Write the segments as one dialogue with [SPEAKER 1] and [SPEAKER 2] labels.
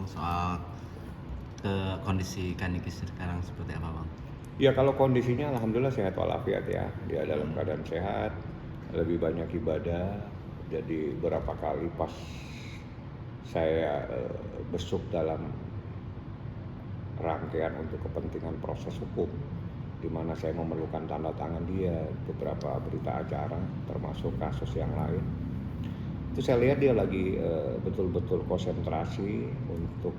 [SPEAKER 1] Bang soal kondisi Kaniki sekarang seperti apa Bang?
[SPEAKER 2] Ya kalau kondisinya alhamdulillah sehat walafiat ya. Dia dalam keadaan sehat, lebih banyak ibadah. Jadi beberapa kali pas saya besuk dalam rangkaian untuk kepentingan proses hukum, di mana saya memerlukan tanda tangan dia beberapa berita acara termasuk kasus yang lain. Itu saya lihat dia lagi betul-betul konsentrasi untuk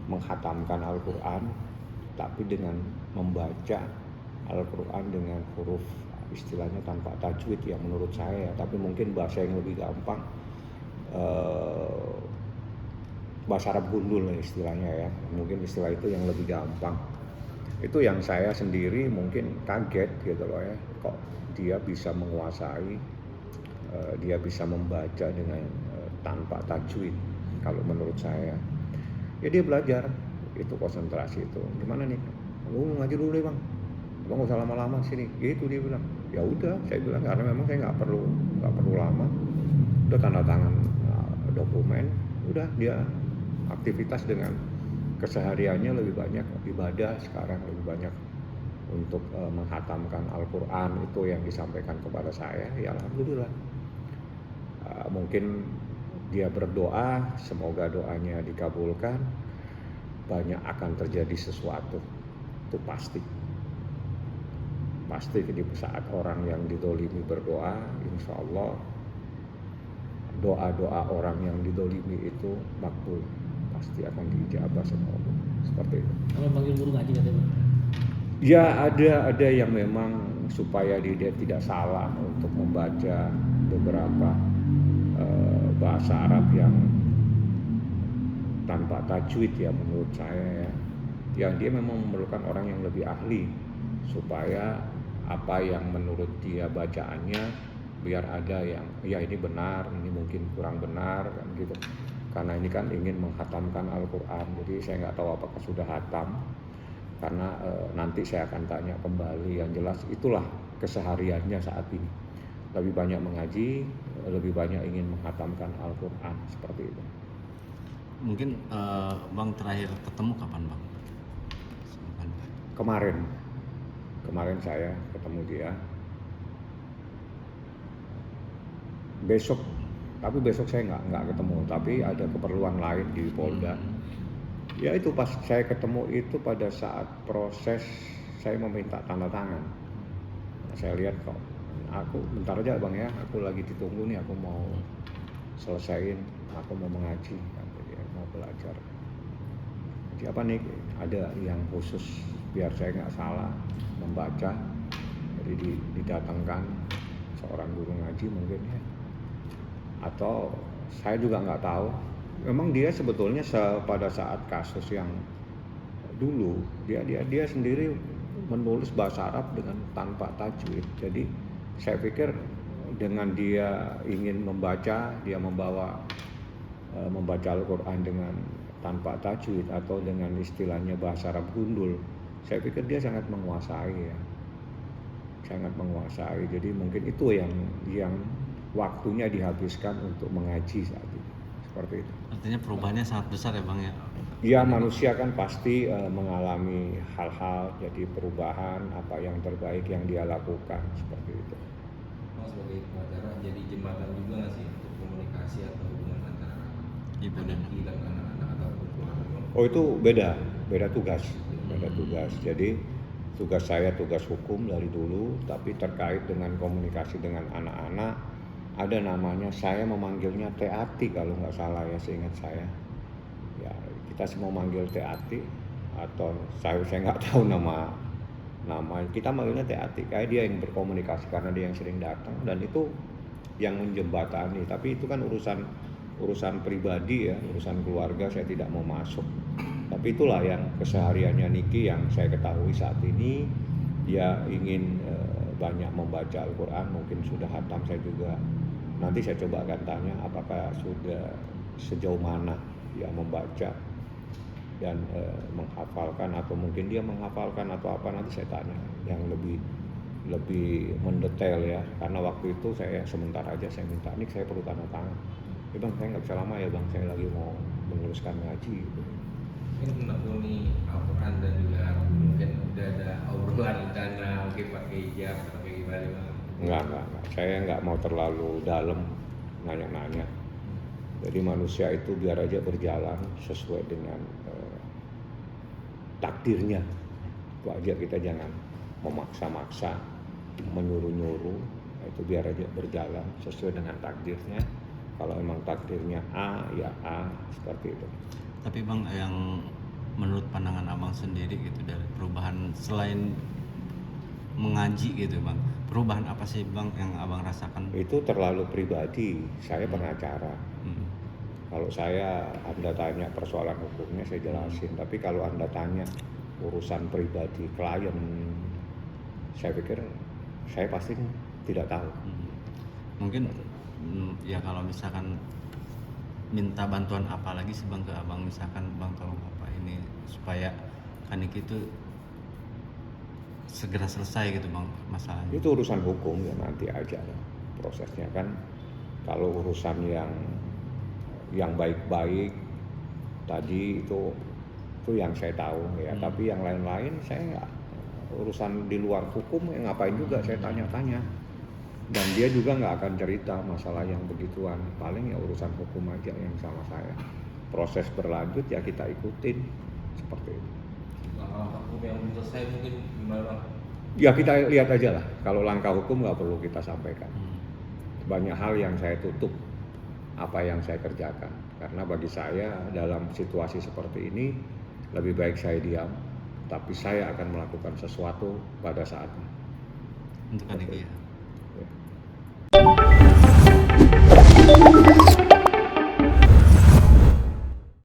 [SPEAKER 2] menghatamkan Al-Quran, tapi dengan membaca Al-Quran dengan huruf istilahnya tanpa tajwid yang menurut saya, tapi mungkin bahasa yang lebih gampang, bahasa Arab gundul istilahnya ya, mungkin istilah itu yang lebih gampang. Itu yang saya sendiri mungkin kaget gitu loh ya, kok dia bisa menguasai, dia bisa membaca dengan tanpa tajwid. Kalau menurut saya ya dia belajar itu konsentrasi itu. Gimana nih, lu ngaji dulu deh bang, nggak usah lama-lama sini gitu dia bilang. Ya udah, saya bilang karena memang saya nggak perlu lama, udah tanda tangan dokumen, udah dia aktivitas dengan kesehariannya lebih banyak ibadah sekarang, lebih banyak untuk menghatamkan Al-Quran itu yang disampaikan kepada saya. Ya alhamdulillah, mungkin dia berdoa semoga doanya dikabulkan, banyak akan terjadi sesuatu, itu pasti di saat orang yang didolimi berdoa, insya Allah doa-doa orang yang didolimi itu makbul, pasti akan diijabah sama Allah, seperti itu.
[SPEAKER 3] Kalau panggil guru ngaji katanya?
[SPEAKER 2] Ya ada yang memang supaya dia tidak salah untuk membaca beberapa bahasa Arab yang tanpa tajwid ya menurut saya ya. Yang dia memang memerlukan orang yang lebih ahli supaya apa yang menurut dia bacaannya biar ada yang ya ini benar, ini mungkin kurang benar kan gitu. Karena ini kan ingin menghatamkan Al-Quran, jadi saya nggak tahu apakah sudah hatam. Karena nanti saya akan tanya kembali. Yang jelas itulah kesehariannya saat ini, lebih banyak mengaji, lebih banyak ingin menghatamkan Al-Quran, seperti itu.
[SPEAKER 1] Mungkin Bang terakhir ketemu kapan Bang?
[SPEAKER 2] Kemarin saya ketemu dia. Besok saya nggak ketemu, tapi ada keperluan lain di Polda. Ya itu pas saya ketemu itu pada saat proses saya meminta tanda tangan. Saya lihat kok, aku bentar aja bang ya, aku lagi ditunggu nih, aku mau selesaiin, aku mau mengaji, mau belajar. Jadi apa nih, ada yang khusus biar saya nggak salah membaca, jadi didatangkan seorang guru ngaji mungkin ya, atau saya juga nggak tahu. Memang dia sebetulnya pada saat kasus yang dulu dia sendiri menulis bahasa Arab dengan tanpa tajwid. Jadi saya pikir dengan dia ingin membaca, dia membawa membaca Al-Quran dengan tanpa tajwid atau dengan istilahnya bahasa Arab gundul, saya pikir dia sangat menguasai ya, sangat menguasai. Jadi mungkin itu yang waktunya dihabiskan untuk mengaji saat ini, seperti itu.
[SPEAKER 1] Artinya perubahannya sangat besar ya Bang ya?
[SPEAKER 2] Ya manusia kan pasti mengalami hal-hal, jadi perubahan apa yang terbaik yang dia lakukan, seperti itu.
[SPEAKER 4] Mas sebagai pengacara jadi jembatan juga nggak sih untuk komunikasi atau hubungan antara
[SPEAKER 1] ibu dan
[SPEAKER 4] anak-anak atau keluarga?
[SPEAKER 2] Oh itu beda tugas. Jadi tugas saya tugas hukum dari dulu, tapi terkait dengan komunikasi dengan anak-anak ada namanya, saya memanggilnya teati kalau nggak salah ya, seingat saya. Ya kita semua manggil teati atau saya nggak tahu nama kita manggilnya teati. Kayak dia yang berkomunikasi karena dia yang sering datang dan itu yang menjembatani. Tapi itu kan urusan pribadi ya, urusan keluarga, saya tidak mau masuk. Tapi itulah yang kesehariannya Niki yang saya ketahui saat ini. Dia ingin banyak membaca Al-Quran, mungkin sudah hatam, saya juga nanti saya coba akan tanya apakah sudah sejauh mana dia membaca dan menghafalkan, atau mungkin dia menghafalkan atau apa, nanti saya tanya yang lebih mendetail ya. Karena waktu itu saya sebentar aja saya minta, nih saya perlu tanda tangan, Ya bang, saya nggak bisa lama ya bang, saya lagi mau meneruskan ngaji gitu.
[SPEAKER 4] Mungkin menekuni Al-Quran dan juga mungkin udah ada obrolan rencana mungkin pakai hijab atau kayak gimana bang?
[SPEAKER 2] Enggak. Saya nggak mau terlalu dalam nanya-nanya. Jadi manusia itu biar aja berjalan sesuai dengan takdirnya. Itu aja, kita jangan memaksa-maksa, menyuruh-nyuruh. Itu biar aja berjalan sesuai dengan takdirnya. Kalau emang takdirnya A, ya A, seperti itu.
[SPEAKER 1] Tapi bang, yang menurut pandangan abang sendiri gitu dari perubahan selain mengaji gitu bang, perubahan apa sih bang yang abang rasakan?
[SPEAKER 2] Itu terlalu pribadi. Saya pengacara.
[SPEAKER 1] Hmm.
[SPEAKER 2] Kalau Anda tanya persoalan hukumnya saya jelasin. Tapi kalau Anda tanya urusan pribadi klien, saya pikir saya pasti tidak tahu.
[SPEAKER 1] Mungkin ya kalau misalkan minta bantuan apa lagi sih bang ke abang, misalkan bang tolong apa ini supaya Kaniki itu segera selesai gitu bang masalahnya.
[SPEAKER 2] Itu urusan hukum ya, nanti aja lah prosesnya kan. Kalau urusan yang baik-baik tadi itu yang saya tahu ya. Tapi yang lain-lain saya nggak, urusan di luar hukum ya ngapain juga saya tanya-tanya. Dan dia juga nggak akan cerita masalah yang begituan, paling ya urusan hukum aja yang sama saya. Proses berlanjut ya kita ikutin seperti itu.
[SPEAKER 4] Langkah hukum yang belum selesai mungkin gimana bang?
[SPEAKER 2] Ya kita lihat aja lah, kalau langkah hukum nggak perlu kita sampaikan. Banyak hal yang saya tutup, apa yang saya kerjakan. Karena bagi saya dalam situasi seperti ini lebih baik saya diam, tapi saya akan melakukan sesuatu pada saatnya.
[SPEAKER 1] Untuk Kaniki ya.
[SPEAKER 2] Ya.